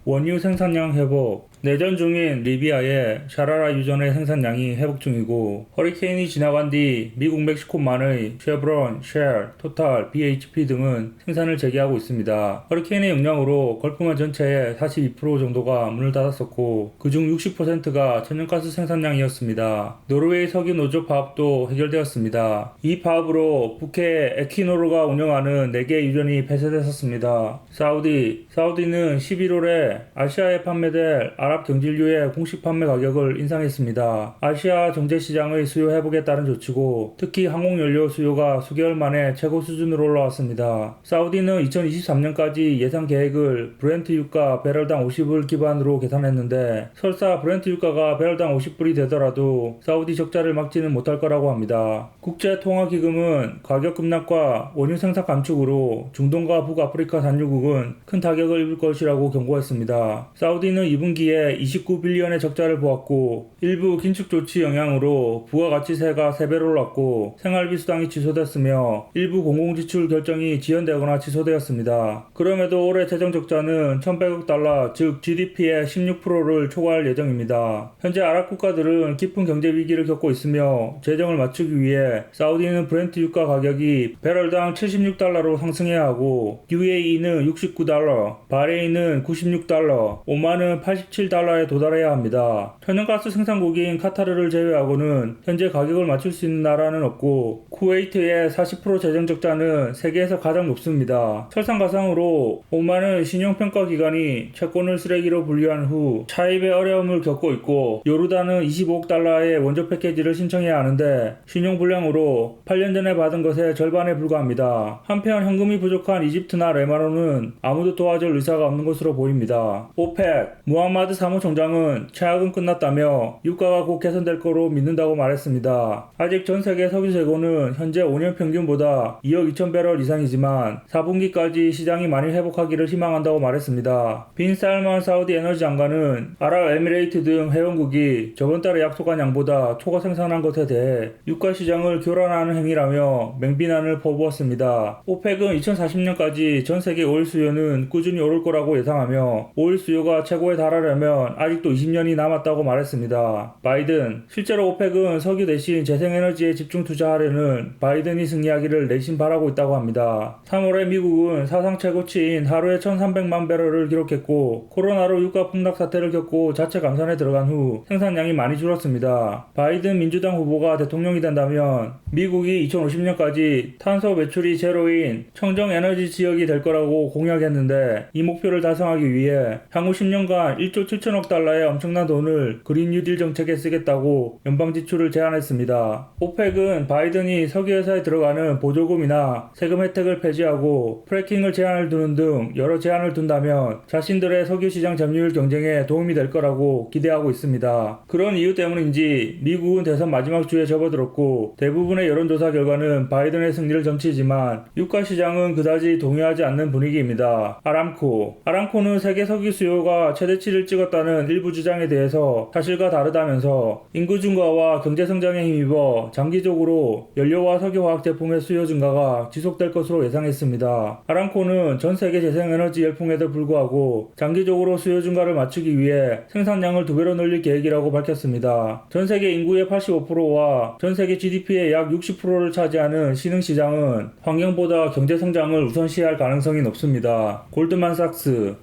원유 생산량 회복, 내전 중인 리비아의 샤라라 유전의 생산량이 회복 중이고 허리케인이 지나간 뒤 미국 멕시코만의 쉐브론, 쉘, 토탈, BHP 등은 생산을 재개하고 있습니다. 허리케인의 영향으로 걸프만 전체의 42% 정도가 문을 닫았었고 그중 60%가 천연가스 생산량이었습니다. 노르웨이 석유 노조 파업도 해결되었습니다. 이 파업으로 북해 에퀴노르가 운영하는 4개 유전이 폐쇄됐었습니다. 사우디는 11월에 아시아에 판매될 아랍 경질유의 공식 판매 가격을 인상했습니다. 아시아 정제시장의 수요 회복에 따른 조치고 특히 항공연료 수요가 수개월 만에 최고 수준으로 올라왔습니다. 사우디는 2023년까지 예상 계획을 브렌트 유가 배럴당 50을 기반으로 계산했는데 설사 브렌트 유가가 배럴당 50불이 되더라도 사우디 적자를 막지는 못할 거라고 합니다. 국제통화기금은 가격 급락과 원유 생산 감축으로 중동과 북아프리카 산유국은 큰 타격을 입을 것이라고 경고했습니다. 사우디는 2분기에 29빌리언의 적자를 보았고 일부 긴축 조치 영향으로 부가가치세가 3배로 올랐고 생활비 수당이 취소됐으며 일부 공공지출 결정이 지연되거나 취소되었습니다. 그럼에도 올해 재정 적자는 1,100억 달러 즉 GDP의 16%를 초과할 예정입니다. 현재 아랍 국가들은 깊은 경제 위기를 겪고 있으며 재정을 맞추기 위해 사우디는 브렌트 유가 가격이 배럴당 76달러로 상승해야 하고 UAE는 69달러, 바레인은 96달러, 오만은 87달러에 도달해야 합니다. 천연가스 생산국인 카타르를 제외하고는 현재 가격을 맞출 수 있는 나라는 없고 쿠웨이트의 40% 재정 적자는 세계에서 가장 높습니다. 설상가상으로 오만은 신용평가기관이 채권을 쓰레기로 분류한 후 차입에 어려움을 겪고 있고 요르단은 25억 달러의 원조 패키지를 신청해야 하는데 신용불량으로 8년 전에 받은 것의 절반에 불과합니다. 한편 현금이 부족한 이집트나 레바논은 아무도 도와줄 의사가 없는 것으로 보입니다. 오펙, 무함마드 사무총장은 최악은 끝났다며 유가가 곧 개선될 거로 믿는다고 말했습니다. 아직 전 세계 석유 재고는 현재 5년 평균보다 2억 2천 배럴 이상이지만 4분기까지 시장이 많이 회복하기를 희망한다고 말했습니다. 빈 살만 사우디 에너지 장관은 아랍에미레이트 등 회원국이 저번 달에 약속한 양보다 초과 생산한 것에 대해 유가 시장을 교란하는 행위라며 맹비난을 퍼부었습니다. 오펙은 2040년까지 전 세계 오일 수요는 꾸준히 오를 거라고 예상하며 오일 수요가 최고에 달하려면 아직도 20년이 남았다고 말했습니다. 바이든, 실제로 오펙은 석유 대신 재생에너지에 집중 투자하려는 바이든이 승리하기를 내심 바라고 있다고 합니다. 3월에 미국은 사상 최고치인 하루에 1,300만 배럴을 기록했고 코로나로 유가 폭락 사태를 겪고 자체 감산에 들어간 후 생산량이 많이 줄었습니다. 바이든 민주당 후보가 대통령이 된다면 미국이 2050년까지 탄소 배출이 제로인 청정에너지 지역이 될 거라고 공약했는데 이 목표를 달성하기 위해 향후 10년간 1조 7천억 달러의 엄청난 돈을 그린 뉴딜 정책에 쓰겠다고 연방 지출을 제안했습니다. 오펙은 바이든이 석유회사에 들어가는 보조금이나 세금 혜택을 폐지하고 프래킹을 제한을 두는 등 여러 제한을 둔다면 자신들의 석유 시장 점유율 경쟁에 도움이 될 거라고 기대하고 있습니다. 그런 이유 때문인지 미국은 대선 마지막 주에 접어들었고 대부분의 여론조사 결과는 바이든의 승리를 점치지만 유가 시장은 그다지 동의하지 않는 분위기입니다. 아람코는 세계 석유 수요가 최대치를 찍었다는 일부 주장에 대해서 사실과 다르다면서 인구 증가와 경제 성장에 힘입어 장기적으로 연료와 석유화학 제품의 수요 증가가 지속될 것으로 예상했습니다. 아람코는 전 세계 재생에너지 열풍에도 불구하고 장기적으로 수요 증가를 맞추기 위해 생산량을 2배로 늘릴 계획이라고 밝혔습니다. 전 세계 인구의 85%와 전 세계 GDP의 약 60%를 차지하는 신흥시장은 환경보다 경제 성장을 우선시할 가능성이 높습니다.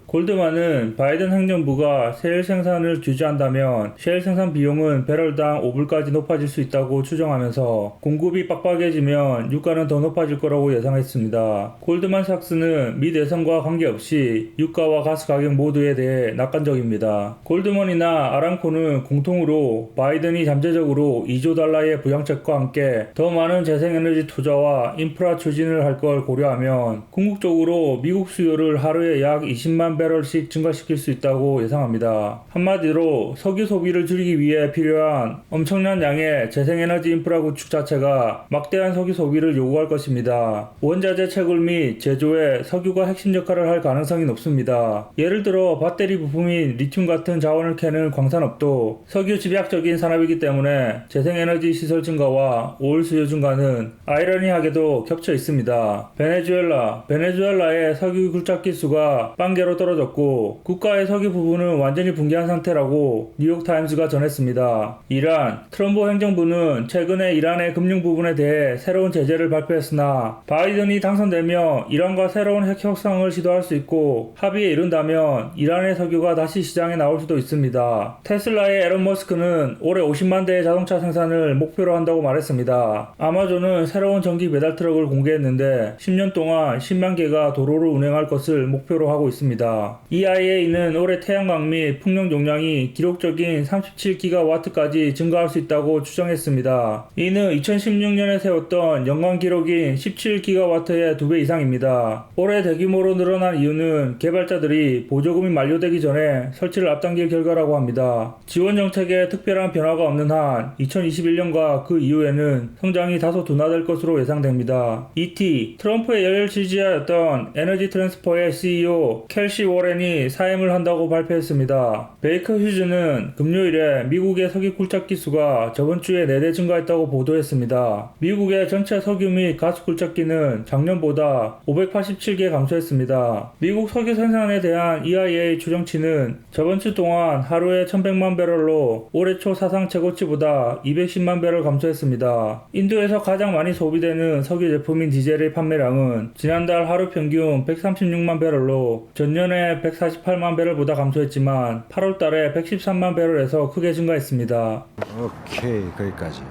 골드만은 바이든 행정부가 셰일 생산을 규제한다면 셰일 생산 비용은 배럴당 5불까지 높아질 수 있다고 추정하면서 공급이 빡빡해지면 유가는 더 높아질 거라고 예상했습니다. 골드만삭스는 미 대선과 관계없이 유가와 가스 가격 모두에 대해 낙관적입니다. 골드만이나 아람코는 공통으로 바이든이 잠재적으로 2조 달러의 부양책과 함께 더 많은 재생에너지 투자와 인프라 추진을 할 걸 고려하면 궁극적으로 미국 수요를 하루에 약 20만 배럴씩 증가시킬 수 있다고 예상합니다. 합니다. 한마디로 석유 소비를 줄이기 위해 필요한 엄청난 양의 재생에너지 인프라 구축 자체가 막대한 석유 소비를 요구할 것입니다. 원자재 채굴 및 제조에 석유가 핵심 역할을 할 가능성이 높습니다. 예를 들어 배터리 부품인 리튬 같은 자원을 캐는 광산업도 석유 집약적인 산업이기 때문에 재생에너지 시설 증가와 오일 수요 증가는 아이러니하게도 겹쳐 있습니다. 베네수엘라의 석유 굴착기 수가 빵개로 떨어졌고 국가의 석유 부분은 완전히 붕괴한 상태라고 뉴욕타임스가 전했습니다. 이란, 트럼프 행정부는 최근에 이란의 금융 부분에 대해 새로운 제재를 발표했으나 바이든이 당선되며 이란과 새로운 핵 협상을 시도할 수 있고 합의에 이른다면 이란의 석유가 다시 시장에 나올 수도 있습니다. 테슬라의 에런 머스크는 올해 50만 대의 자동차 생산을 목표로 한다고 말했습니다. 아마존은 새로운 전기 배달 트럭을 공개했는데 10년 동안 10만 개가 도로를 운행할 것을 목표로 하고 있습니다. EIA는 올해 태양광 및 풍력 용량이 기록적인 37기가와트까지 증가할 수 있다고 추정했습니다. 이는 2016년에 세웠던 연간 기록인 17기가와트의 2배 이상입니다. 올해 대규모로 늘어난 이유는 개발자들이 보조금이 만료되기 전에 설치를 앞당길 결과라고 합니다. 지원 정책에 특별한 변화가 없는 한 2021년과 그 이후에는 성장이 다소 둔화될 것으로 예상됩니다. ET, 트럼프의 열혈 지지자였던 에너지 트랜스퍼의 CEO 켈시 워렌이 사임을 한다고 발표했습니다. 베이커 휴즈는 금요일에 미국의 석유 굴착기 수가 저번 주에 4대 증가했다고 보도했습니다. 미국의 전체 석유 및 가스 굴착기는 작년보다 587개 감소했습니다. 미국 석유 생산에 대한 EIA 추정치는 저번 주 동안 하루에 1100만 배럴로 올해 초 사상 최고치보다 210만 배럴 감소했습니다. 인도에서 가장 많이 소비되는 석유 제품인 디젤의 판매량은 지난달 하루 평균 136만 배럴로 전년에 148만 배럴보다 감소했지만 8월 달에 113만 배럴에서 크게 증가했습니다. 오케이, 거기까지.